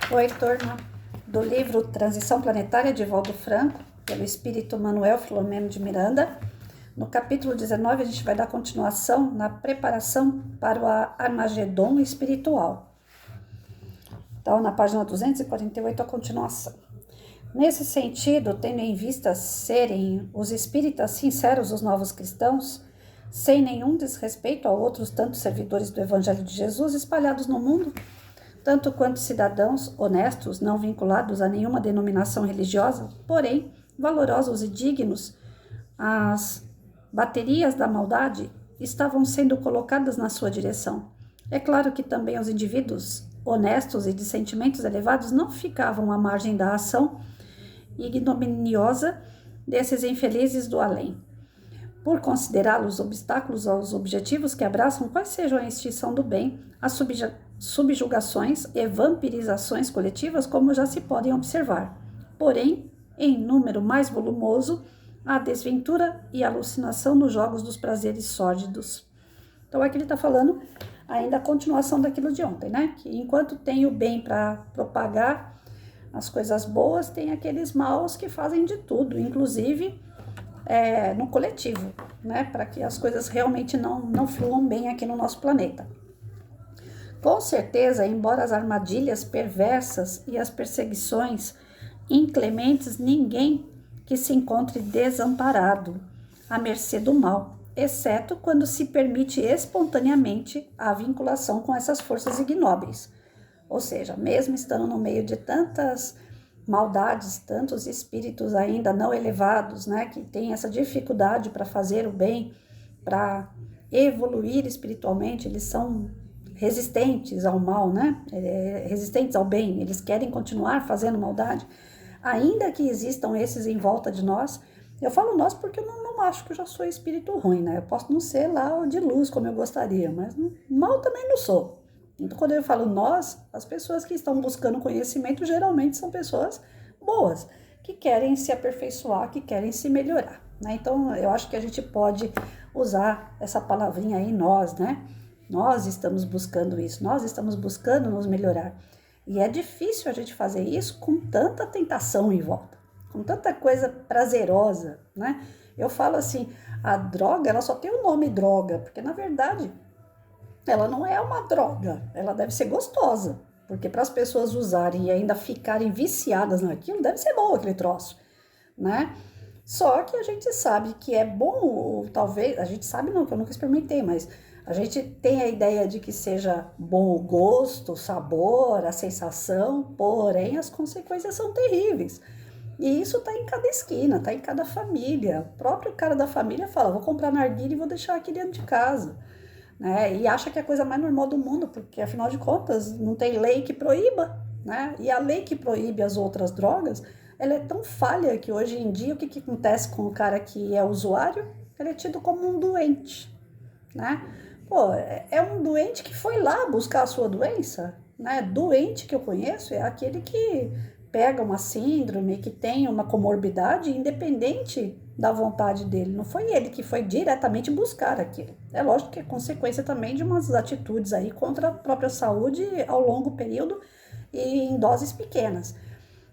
Oi, turma do livro Transição Planetária de Valdo Franco, pelo espírito Manuel Filomeno de Miranda. No capítulo 19, a gente vai dar continuação na preparação para o Armagedon espiritual. Então, na página 248, a continuação. Nesse sentido, tendo em vista serem os espíritas sinceros os novos cristãos, sem nenhum desrespeito a outros tantos servidores do Evangelho de Jesus espalhados no mundo, tanto quanto cidadãos honestos, não vinculados a nenhuma denominação religiosa, porém valorosos e dignos, as baterias da maldade estavam sendo colocadas na sua direção. É claro que também os indivíduos honestos e de sentimentos elevados não ficavam à margem da ação ignominiosa desses infelizes do além. Por considerá-los obstáculos aos objetivos que abraçam, quais sejam a extinção do bem, as subjugações e vampirizações coletivas, como já se podem observar. Porém, em número mais volumoso, a desventura e alucinação nos jogos dos prazeres sórdidos. Então, aqui ele está falando ainda a continuação daquilo de ontem, né? Que enquanto tem o bem para propagar as coisas boas, tem aqueles maus que fazem de tudo, inclusive no coletivo, né? Para que as coisas realmente não fluam bem aqui no nosso planeta. Com certeza, embora as armadilhas perversas e as perseguições inclementes, ninguém que se encontre desamparado, à mercê do mal, exceto quando se permite espontaneamente a vinculação com essas forças ignóbeis. Ou seja, mesmo estando no meio de tantas maldades, tantos espíritos ainda não elevados, né, que têm essa dificuldade para fazer o bem, para evoluir espiritualmente, eles são resistentes ao mal, né, resistentes ao bem, eles querem continuar fazendo maldade, ainda que existam esses em volta de nós. Eu falo nós porque eu não acho que eu já sou espírito ruim, né, eu posso não ser lá de luz como eu gostaria, mas mal também não sou. Então, quando eu falo nós, as pessoas que estão buscando conhecimento geralmente são pessoas boas, que querem se aperfeiçoar, que querem se melhorar, né? Então, eu acho que a gente pode usar essa palavrinha aí, nós, né? Nós estamos buscando isso, nós estamos buscando nos melhorar. E é difícil a gente fazer isso com tanta tentação em volta, com tanta coisa prazerosa, né? Eu falo assim, a droga, ela só tem o nome droga, porque na verdade ela não é uma droga, ela deve ser gostosa, porque para as pessoas usarem e ainda ficarem viciadas naquilo, deve ser bom aquele troço, né? Só que a gente sabe que é bom, ou talvez, a gente sabe não, que eu nunca experimentei, mas a gente tem a ideia de que seja bom o gosto, o sabor, a sensação, porém as consequências são terríveis. E isso tá em cada esquina, tá em cada família. O próprio cara da família fala, vou comprar narguilha e vou deixar aqui dentro de casa, né? E acha que é a coisa mais normal do mundo, porque afinal de contas não tem lei que proíba, né? E a lei que proíbe as outras drogas, ela é tão falha que hoje em dia o que acontece com o cara que é usuário? Ele é tido como um doente, né? Pô, é um doente que foi lá buscar a sua doença, né? Doente que eu conheço é aquele que pega uma síndrome, que tem uma comorbidade independente da vontade dele. Não foi ele que foi diretamente buscar aquilo. É lógico que é consequência também de umas atitudes aí contra a própria saúde ao longo período e em doses pequenas.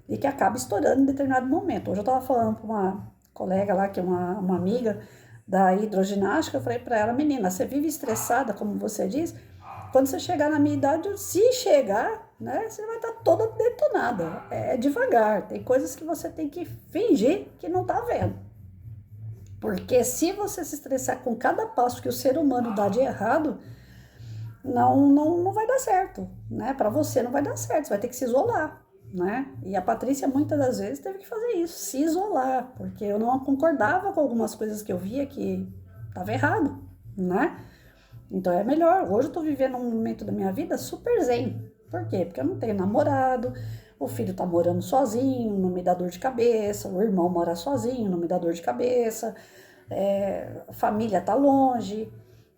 E que acaba estourando em determinado momento. Hoje eu estava falando com uma colega lá, que é uma amiga da hidroginástica, eu falei para ela, menina, você vive estressada, como você diz, quando você chegar na minha idade, se chegar, né, você vai estar toda detonada. É devagar, tem coisas que você tem que fingir que não está vendo. Porque se você se estressar com cada passo que o ser humano dá de errado, não vai dar certo, né? Para você não vai dar certo, você vai ter que se isolar, né? E a Patrícia muitas das vezes teve que fazer isso, se isolar, porque eu não concordava com algumas coisas que eu via que estava errado, né? Então é melhor. Hoje eu tô vivendo um momento da minha vida super zen. Por quê? Porque eu não tenho namorado, o filho tá morando sozinho, não me dá dor de cabeça, o irmão mora sozinho, não me dá dor de cabeça, a família tá longe,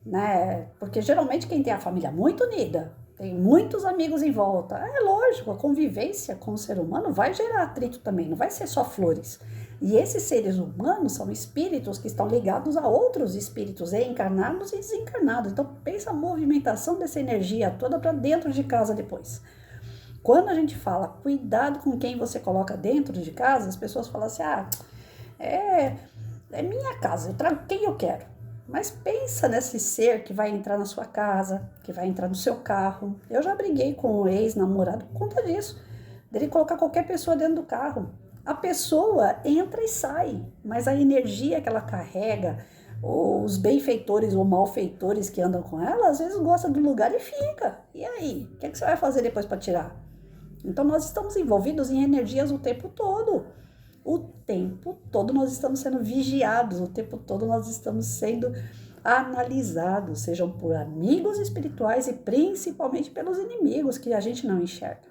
né? Porque geralmente quem tem a família muito unida, tem muitos amigos em volta. É lógico, a convivência com o ser humano vai gerar atrito também, não vai ser só flores. E esses seres humanos são espíritos que estão ligados a outros espíritos encarnados e desencarnados. Então pensa a movimentação dessa energia toda para dentro de casa depois. Quando a gente fala cuidado com quem você coloca dentro de casa, as pessoas falam assim, é minha casa, eu trago quem eu quero. Mas pensa nesse ser que vai entrar na sua casa, que vai entrar no seu carro. Eu já briguei com um ex-namorado por conta disso, dele colocar qualquer pessoa dentro do carro. A pessoa entra e sai, mas a energia que ela carrega, os benfeitores ou malfeitores que andam com ela, às vezes gosta do lugar e fica. E aí? O que você vai fazer depois para tirar? Então nós estamos envolvidos em energias o tempo todo. O tempo todo nós estamos sendo vigiados, o tempo todo nós estamos sendo analisados, sejam por amigos espirituais e principalmente pelos inimigos que a gente não enxerga.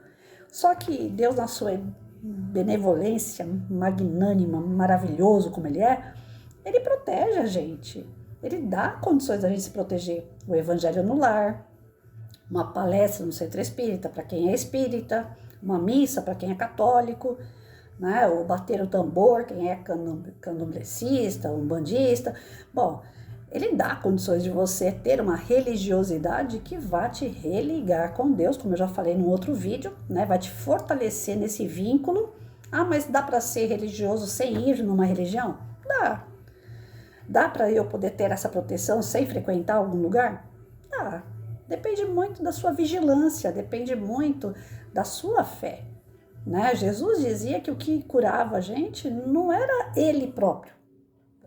Só que Deus, na sua benevolência magnânima, maravilhoso como Ele protege a gente. Ele dá condições da gente se proteger. O evangelho no lar, uma palestra no centro espírita para quem é espírita, uma missa para quem é católico, né? Ou bater o tambor, quem é candomblecista, umbandista. Bom, ele dá condições de você ter uma religiosidade que vai te religar com Deus, como eu já falei num outro vídeo, né? Vai te fortalecer nesse vínculo. Ah, mas dá para ser religioso sem ir numa religião? Dá. Dá para eu poder ter essa proteção sem frequentar algum lugar? Dá. Depende muito da sua vigilância, depende muito da sua fé. Né? Jesus dizia que o que curava a gente não era ele próprio.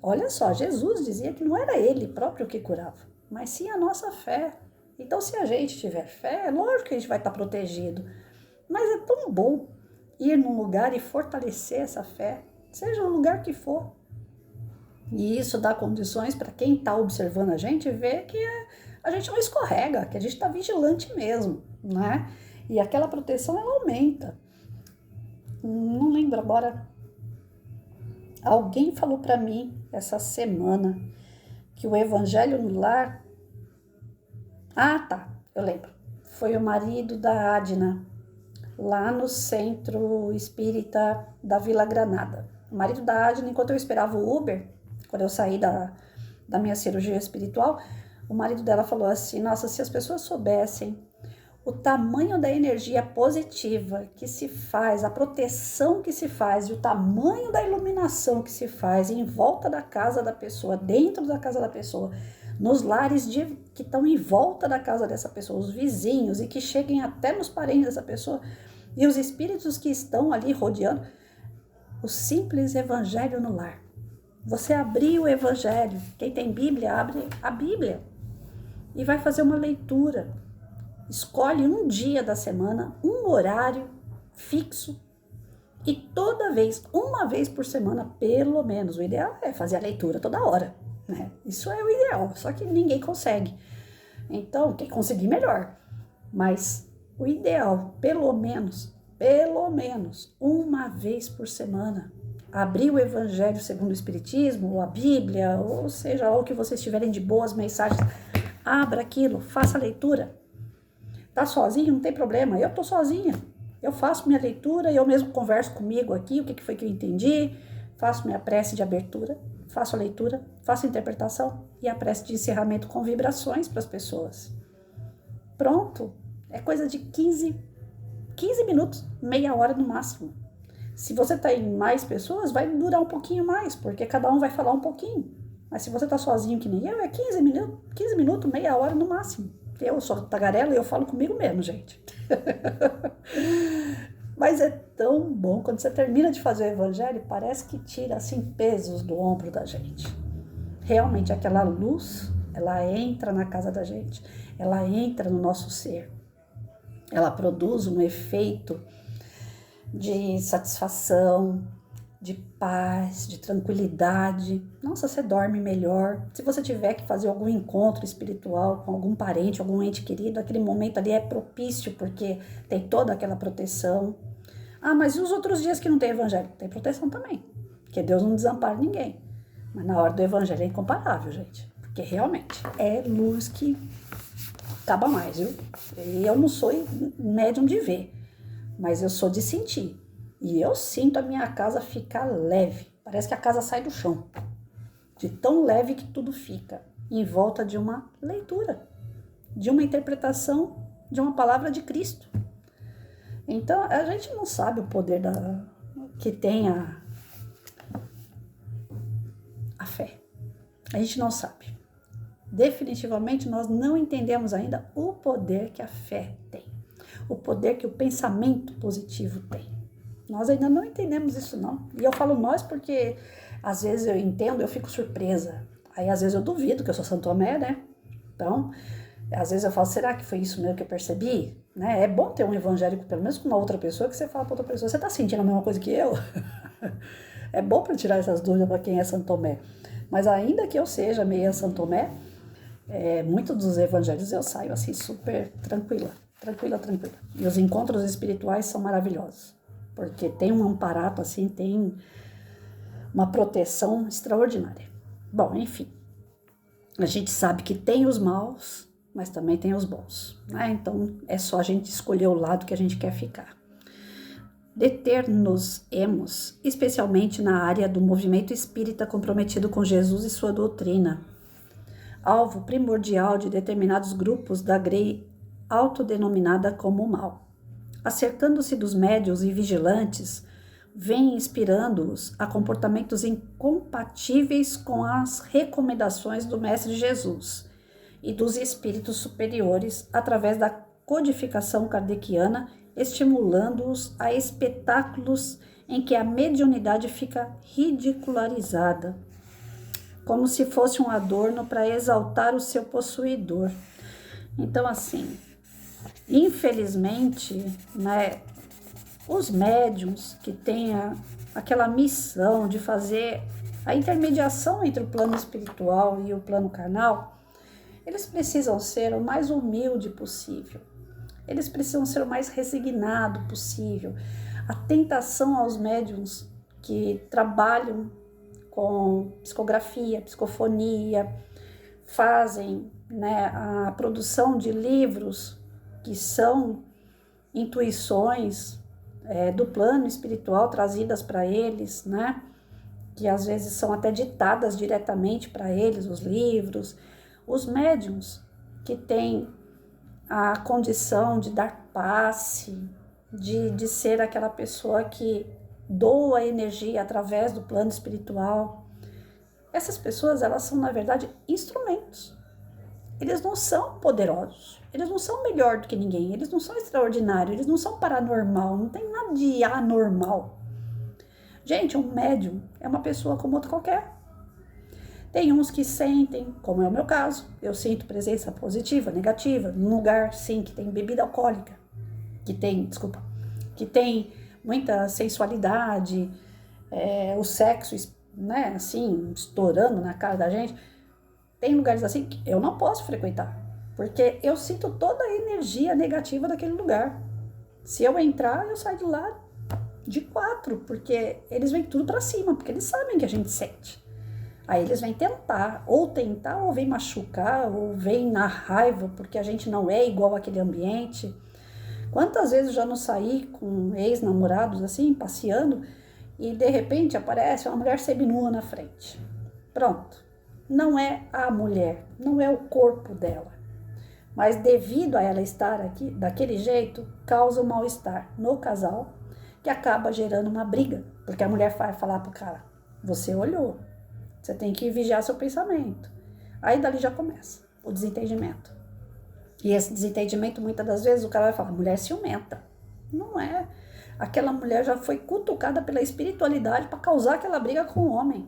Olha só, Jesus dizia que não era ele próprio que curava, mas sim a nossa fé. Então, se a gente tiver fé, é lógico que a gente vai estar protegido. Mas é tão bom ir num lugar e fortalecer essa fé, seja o lugar que for. E isso dá condições para quem está observando a gente ver que a gente não escorrega, que a gente está vigilante mesmo, né? E aquela proteção, ela aumenta. Não lembro agora, alguém falou para mim essa semana que o evangelho no lar... tá, eu lembro. Foi o marido da Adna, lá no centro espírita da Vila Granada. O marido da Adna, enquanto eu esperava o Uber, quando eu saí da minha cirurgia espiritual, o marido dela falou assim, nossa, se as pessoas soubessem o tamanho da energia positiva que se faz, a proteção que se faz e o tamanho da iluminação que se faz em volta da casa da pessoa, dentro da casa da pessoa, nos lares que estão em volta da casa dessa pessoa, os vizinhos e que cheguem até nos parentes dessa pessoa e os espíritos que estão ali rodeando, o simples evangelho no lar. Você abrir o evangelho, quem tem Bíblia, abre a Bíblia e vai fazer uma leitura. Escolhe um dia da semana, um horário fixo e toda vez, uma vez por semana, pelo menos. O ideal é fazer a leitura toda hora, né? Isso é o ideal, só que ninguém consegue. Então, quem conseguir, melhor. Mas o ideal, pelo menos, uma vez por semana, abrir o Evangelho segundo o Espiritismo, ou a Bíblia, ou seja, o que vocês tiverem de boas mensagens, abra aquilo, faça a leitura. Tá sozinho? Não tem problema, eu tô sozinha. Eu faço minha leitura, eu mesmo converso comigo aqui, o que foi que eu entendi, faço minha prece de abertura, faço a leitura, faço a interpretação e a prece de encerramento com vibrações para as pessoas. Pronto, é coisa de 15 minutos, meia hora no máximo. Se você tá em mais pessoas, vai durar um pouquinho mais, porque cada um vai falar um pouquinho. Mas se você tá sozinho que nem eu, é 15 minutos, meia hora no máximo. Eu sou tagarela e eu falo comigo mesmo, gente. Mas é tão bom, quando você termina de fazer o evangelho, parece que tira, assim, pesos do ombro da gente. Realmente, aquela luz, ela entra na casa da gente, ela entra no nosso ser. Ela produz um efeito de satisfação, de paz, de tranquilidade. Nossa, você dorme melhor. Se você tiver que fazer algum encontro espiritual com algum parente, algum ente querido, aquele momento ali é propício, porque tem toda aquela proteção. Ah, mas e os outros dias que não tem evangelho? Tem proteção também, porque Deus não desampara ninguém. Mas na hora do evangelho é incomparável, gente, porque realmente é luz que acaba mais, viu? Eu não sou médium de ver, mas eu sou de sentir. E eu sinto a minha casa ficar leve. Parece que a casa sai do chão. De tão leve que tudo fica. Em volta de uma leitura. De uma interpretação de uma palavra de Cristo. Então, a gente não sabe o poder que tem a fé. A gente não sabe. Definitivamente, nós não entendemos ainda o poder que a fé tem. O poder que o pensamento positivo tem. Nós ainda não entendemos isso, não. E eu falo nós porque, às vezes, eu entendo, eu fico surpresa. Aí, às vezes, eu duvido que eu sou Santo Tomé, né? Então, às vezes eu falo, será que foi isso mesmo que eu percebi? Né? É bom ter um evangélico, pelo menos com uma outra pessoa, que você fala para outra pessoa, você tá sentindo a mesma coisa que eu? É bom para tirar essas dúvidas para quem é Santo Tomé. Mas ainda que eu seja meia Santo Tomé, muitos dos evangelhos eu saio assim super tranquila. E os encontros espirituais são maravilhosos, porque tem um amparato assim, tem uma proteção extraordinária. Bom, enfim, a gente sabe que tem os maus, mas também tem os bons, né? Então é só a gente escolher o lado que a gente quer ficar. Deter-nos-emos, especialmente na área do movimento espírita comprometido com Jesus e sua doutrina, alvo primordial de determinados grupos da grei autodenominada como o mal. Acercando-se dos médiuns e vigilantes, vem inspirando-os a comportamentos incompatíveis com as recomendações do Mestre Jesus e dos espíritos superiores através da codificação kardeciana, estimulando-os a espetáculos em que a mediunidade fica ridicularizada, como se fosse um adorno para exaltar o seu possuidor. Então, assim, infelizmente, né, os médiuns que têm aquela missão de fazer a intermediação entre o plano espiritual e o plano carnal, eles precisam ser o mais humilde possível. Eles precisam ser o mais resignado possível. A tentação aos médiuns que trabalham com psicografia, psicofonia, fazem, né, a produção de livros que são intuições do plano espiritual trazidas para eles, né, que às vezes são até ditadas diretamente para eles, os livros. Os médiuns que têm a condição de dar passe, de ser aquela pessoa que doa energia através do plano espiritual. Essas pessoas, elas são, na verdade, instrumentos. Eles não são poderosos, eles não são melhor do que ninguém, eles não são extraordinários, eles não são paranormal, não tem nada de anormal. Gente, um médium é uma pessoa como outro qualquer. Tem uns que sentem, como é o meu caso, eu sinto presença positiva, negativa, num lugar, sim, que tem bebida alcoólica, que tem muita sensualidade, o sexo, né, assim, estourando na cara da gente. Tem lugares assim que eu não posso frequentar, porque eu sinto toda a energia negativa daquele lugar. Se eu entrar, eu saio de lá de 4, porque eles vêm tudo pra cima, porque eles sabem que a gente sente. Aí eles vêm tentar ou vêm machucar, ou vêm na raiva, porque a gente não é igual àquele ambiente. Quantas vezes eu já não saí com ex-namorados assim, passeando, e de repente aparece uma mulher seminua na frente. Pronto. Não é a mulher, não é o corpo dela. Mas devido a ela estar aqui daquele jeito, causa um mal-estar no casal, que acaba gerando uma briga. Porque a mulher vai falar pro cara, você olhou. Você tem que vigiar seu pensamento. Aí dali já começa o desentendimento. E esse desentendimento, muitas das vezes, o cara vai falar, mulher ciumenta. Não é. Aquela mulher já foi cutucada pela espiritualidade para causar aquela briga com o homem.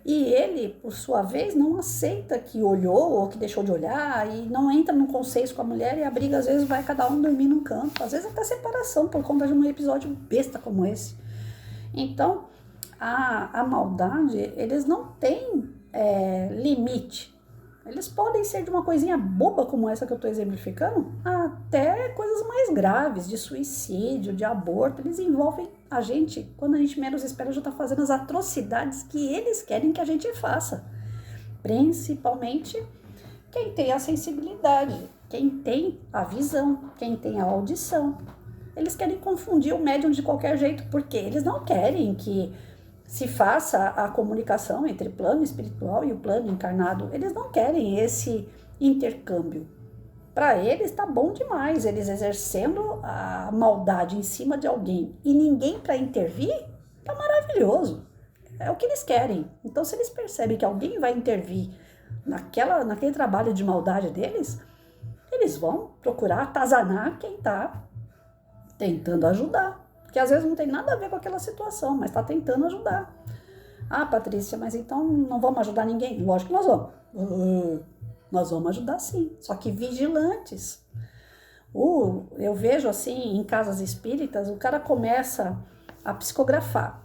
E ele, por sua vez, não aceita que olhou ou que deixou de olhar e não entra num consenso com a mulher e a briga, às vezes, vai cada um dormir num canto. Às vezes até separação por conta de um episódio besta como esse. Então, a maldade, eles não têm limite. Eles podem ser de uma coisinha boba como essa que eu estou exemplificando, até coisas mais graves, de suicídio, de aborto. Eles envolvem a gente, quando a gente menos espera, já está fazendo as atrocidades que eles querem que a gente faça. Principalmente quem tem a sensibilidade, quem tem a visão, quem tem a audição. Eles querem confundir o médium de qualquer jeito, porque eles não querem que se faça a comunicação entre o plano espiritual e o plano encarnado. Eles não querem esse intercâmbio. Para eles tá bom demais, eles exercendo a maldade em cima de alguém e ninguém para intervir, tá maravilhoso. É o que eles querem. Então, se eles percebem que alguém vai intervir naquele trabalho de maldade deles, eles vão procurar atazanar quem tá tentando ajudar. Porque às vezes não tem nada a ver com aquela situação, mas tá tentando ajudar. Ah, Patrícia, mas então não vamos ajudar ninguém? Lógico que nós vamos. Nós vamos ajudar sim, só que vigilantes. Eu vejo assim, em casas espíritas, o cara começa a psicografar.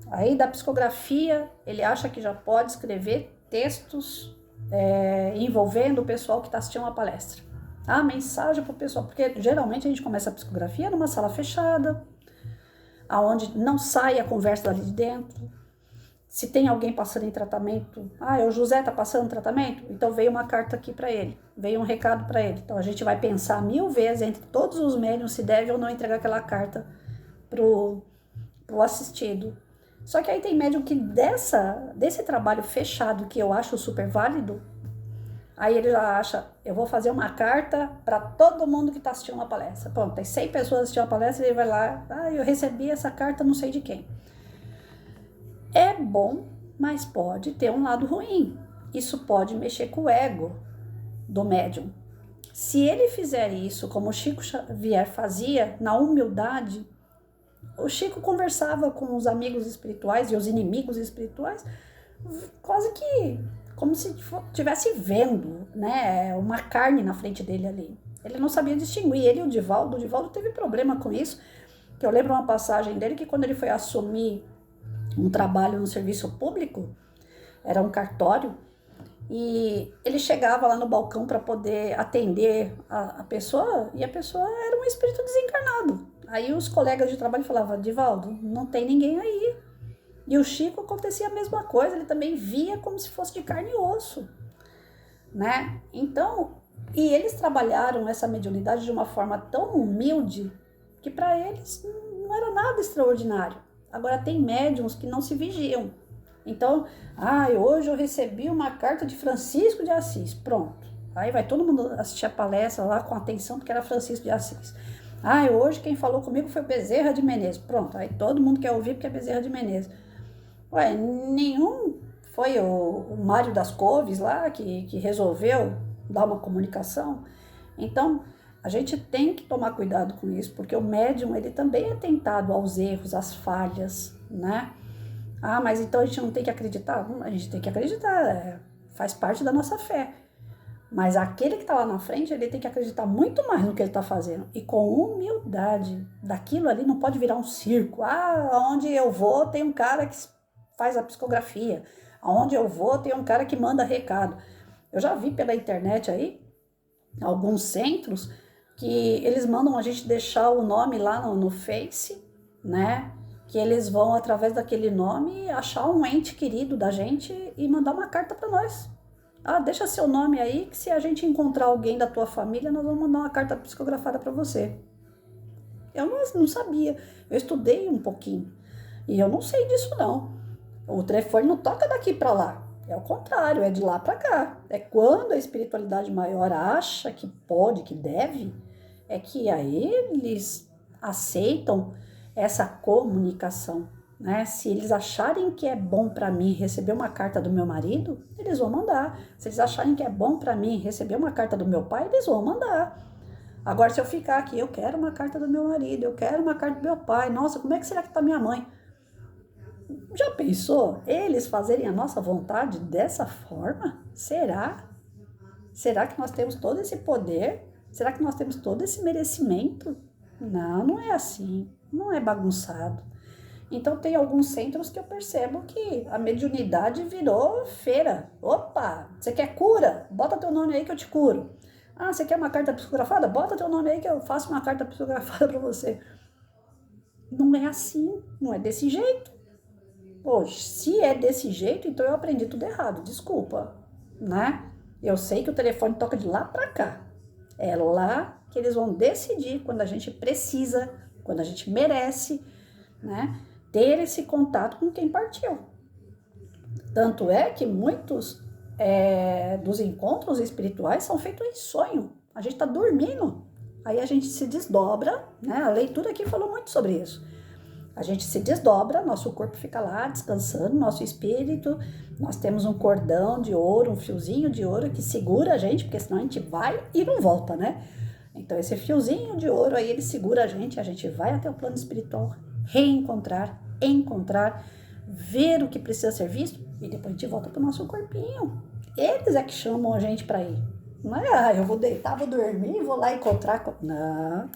Aí da psicografia, ele acha que já pode escrever textos envolvendo o pessoal que está assistindo a palestra. A mensagem para o pessoal, porque geralmente a gente começa a psicografia numa sala fechada, aonde não sai a conversa dali de dentro. Se tem alguém passando em tratamento, o José está passando em tratamento, então veio uma carta aqui para ele, veio um recado para ele. Então a gente vai pensar 1000 vezes entre todos os médiuns se deve ou não entregar aquela carta pro assistido. Só que aí tem médium que desse trabalho fechado, que eu acho super válido, aí ele já acha, eu vou fazer uma carta para todo mundo que está assistindo uma palestra. Pronto, tem 100 pessoas assistindo uma palestra, ele vai lá, eu recebi essa carta não sei de quem. É bom, mas pode ter um lado ruim. Isso pode mexer com o ego do médium. Se ele fizer isso, como o Chico Xavier fazia, na humildade, o Chico conversava com os amigos espirituais e os inimigos espirituais, quase que como se estivesse vendo, né, uma carne na frente dele ali. Ele não sabia distinguir. Ele e o Divaldo teve problema com isso, que eu lembro uma passagem dele que quando ele foi assumir um trabalho no serviço público, era um cartório, e ele chegava lá no balcão para poder atender a pessoa, e a pessoa era um espírito desencarnado. Aí os colegas de trabalho falavam, Divaldo, não tem ninguém aí. E o Chico acontecia a mesma coisa, ele também via como se fosse de carne e osso, né? Então, e eles trabalharam essa mediunidade de uma forma tão humilde, que para eles não era nada extraordinário. Agora tem médiums que não se vigiam. Então, hoje eu recebi uma carta de Francisco de Assis. Pronto. Aí vai todo mundo assistir a palestra lá com atenção, porque era Francisco de Assis. Hoje quem falou comigo foi o Bezerra de Menezes. Pronto. Aí todo mundo quer ouvir porque é Bezerra de Menezes. Nenhum foi o Mário das Couves lá que resolveu dar uma comunicação. Então, a gente tem que tomar cuidado com isso, porque o médium, ele também é tentado aos erros, às falhas, né? Mas então a gente não tem que acreditar? A gente tem que acreditar, faz parte da nossa fé. Mas aquele que está lá na frente, ele tem que acreditar muito mais no que ele está fazendo. E com humildade, daquilo ali não pode virar um circo. Onde eu vou tem um cara que faz a psicografia. Aonde eu vou tem um cara que manda recado. Eu já vi pela internet aí, alguns centros, que eles mandam a gente deixar o nome lá no Face, né? Que eles vão, através daquele nome, achar um ente querido da gente e mandar uma carta para nós. Deixa seu nome aí, que se a gente encontrar alguém da tua família, nós vamos mandar uma carta psicografada para você. Eu não sabia, eu estudei um pouquinho, e eu não sei disso não. O telefone não toca daqui para lá. É o contrário, é de lá para cá. É quando a espiritualidade maior acha que pode, que deve, é que aí eles aceitam essa comunicação, né? Se eles acharem que é bom para mim receber uma carta do meu marido, eles vão mandar. Se eles acharem que é bom para mim receber uma carta do meu pai, eles vão mandar. Agora, se eu ficar aqui, eu quero uma carta do meu marido, eu quero uma carta do meu pai, nossa, como é que será que tá minha mãe? Já pensou eles fazerem a nossa vontade dessa forma? Será? Será que nós temos todo esse poder? Será que nós temos todo esse merecimento? Não, não é assim. Não é bagunçado. Então tem alguns centros que eu percebo que a mediunidade virou feira. Opa, você quer cura? Bota teu nome aí que eu te curo. Você quer uma carta psicografada? Bota teu nome aí que eu faço uma carta psicografada para você. Não é assim, não é desse jeito. Poxa, se é desse jeito, então eu aprendi tudo errado, desculpa, né? Eu sei que o telefone toca de lá para cá. É lá que eles vão decidir quando a gente precisa, quando a gente merece, né? Ter esse contato com quem partiu. Tanto é que muitos dos encontros espirituais são feitos em sonho. A gente está dormindo. Aí a gente se desdobra, né? A leitura aqui falou muito sobre isso. A gente se desdobra, nosso corpo fica lá descansando, nosso espírito, nós temos um cordão de ouro, um fiozinho de ouro que segura a gente, porque senão a gente vai e não volta, né? Então esse fiozinho de ouro aí, ele segura a gente vai até o plano espiritual, reencontrar, encontrar, ver o que precisa ser visto e depois a gente volta pro nosso corpinho. Eles é que chamam a gente para ir. Não é, eu vou deitar, vou dormir, vou lá encontrar. Não,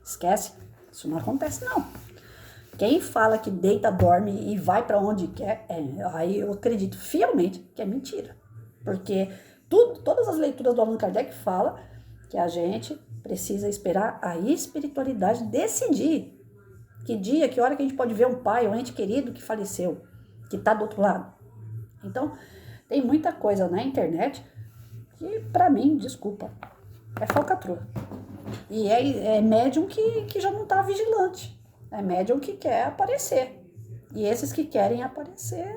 esquece, isso não acontece não. Quem fala que deita, dorme e vai para onde quer, aí eu acredito fielmente que é mentira. Porque todas as leituras do Allan Kardec falam que a gente precisa esperar a espiritualidade decidir que dia, que hora que a gente pode ver um pai, um ente querido que faleceu, que está do outro lado. Então, tem muita coisa na internet que, para mim, desculpa, é falcatrua. E é médium que já não está vigilante. É médium que quer aparecer. E esses que querem aparecer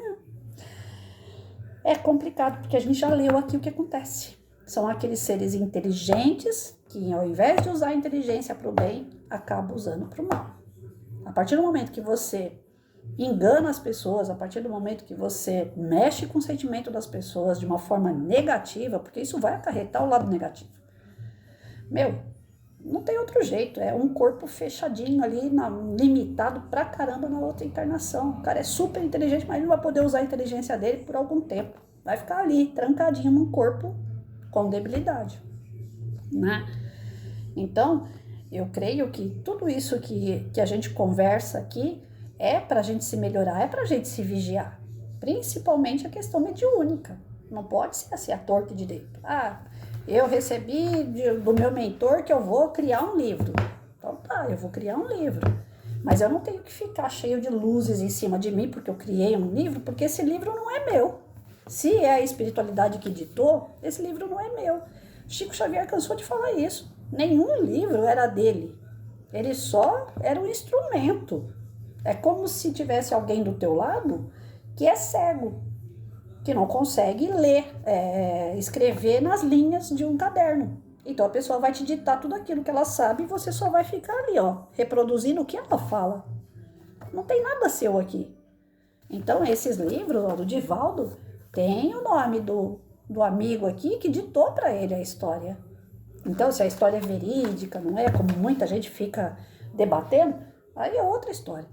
é complicado, porque a gente já leu aqui o que acontece. São aqueles seres inteligentes que, ao invés de usar a inteligência para o bem, acabam usando para o mal. A partir do momento que você engana as pessoas, a partir do momento que você mexe com o sentimento das pessoas de uma forma negativa, porque isso vai acarretar o lado negativo. Não tem outro jeito, é um corpo fechadinho ali, limitado pra caramba na outra encarnação. O cara é super inteligente, mas não vai poder usar a inteligência dele por algum tempo. Vai ficar ali, trancadinho num corpo com debilidade, né? Então, eu creio que tudo isso que a gente conversa aqui é pra gente se melhorar, é pra gente se vigiar. Principalmente a questão mediúnica. Não pode ser assim, a torta de direito. Eu recebi do meu mentor que eu vou criar um livro. Então tá, eu vou criar um livro. Mas eu não tenho que ficar cheio de luzes em cima de mim porque eu criei um livro, porque esse livro não é meu. Se é a espiritualidade que ditou, esse livro não é meu. Chico Xavier cansou de falar isso. Nenhum livro era dele. Ele só era um instrumento. É como se tivesse alguém do teu lado que é cego, que não consegue ler, escrever nas linhas de um caderno. Então a pessoa vai te ditar tudo aquilo que ela sabe e você só vai ficar ali, reproduzindo o que ela fala. Não tem nada seu aqui. Então esses livros, do Divaldo, tem o nome do amigo aqui que ditou para ele a história. Então se a história é verídica, não é como muita gente fica debatendo, aí é outra história.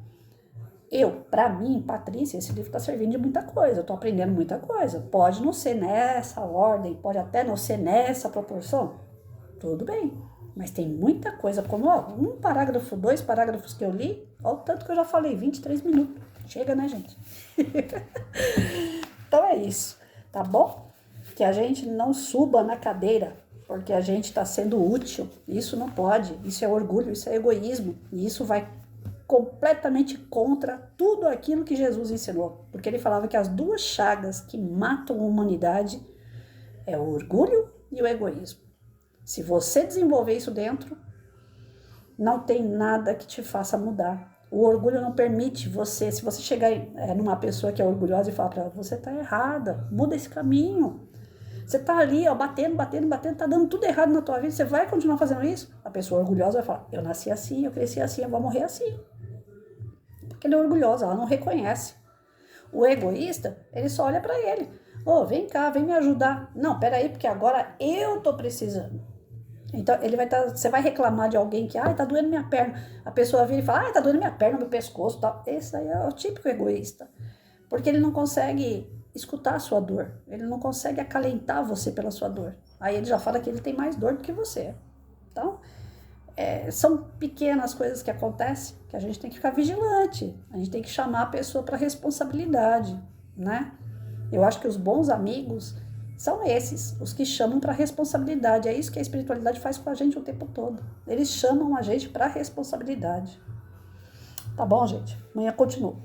Para mim, Patrícia, esse livro está servindo de muita coisa, eu estou aprendendo muita coisa. Pode não ser nessa ordem, pode até não ser nessa proporção, tudo bem. Mas tem muita coisa, como um parágrafo, 2 parágrafos que eu li, olha o tanto que eu já falei, 23 minutos. Chega, né, gente? Então é isso, tá bom? Que a gente não suba na cadeira, porque a gente está sendo útil. Isso não pode, isso é orgulho, isso é egoísmo, e isso vai completamente contra tudo aquilo que Jesus ensinou. Porque ele falava que as 2 chagas que matam a humanidade é o orgulho e o egoísmo. Se você desenvolver isso dentro, não tem nada que te faça mudar. O orgulho não permite você, se você chegar numa pessoa que é orgulhosa e falar para ela, você tá errada, muda esse caminho. Você tá ali, batendo, tá dando tudo errado na tua vida, você vai continuar fazendo isso? A pessoa orgulhosa vai falar, eu nasci assim, eu cresci assim, eu vou morrer assim. Porque ela é orgulhosa, ela não reconhece. O egoísta, ele só olha para ele. Vem cá, vem me ajudar. Não, peraí, porque agora eu tô precisando. Então, você vai reclamar de alguém que, tá doendo minha perna. A pessoa vira e fala, tá doendo minha perna, meu pescoço, tal. Esse aí é o típico egoísta. Porque ele não consegue escutar a sua dor. Ele não consegue acalentar você pela sua dor. Aí ele já fala que ele tem mais dor do que você. Então, são pequenas coisas que acontecem que a gente tem que ficar vigilante. A gente tem que chamar a pessoa para responsabilidade, né? Eu acho que os bons amigos são esses, os que chamam para responsabilidade. É isso que a espiritualidade faz com a gente o tempo todo. Eles chamam a gente para responsabilidade. Tá bom, gente? Amanhã continua.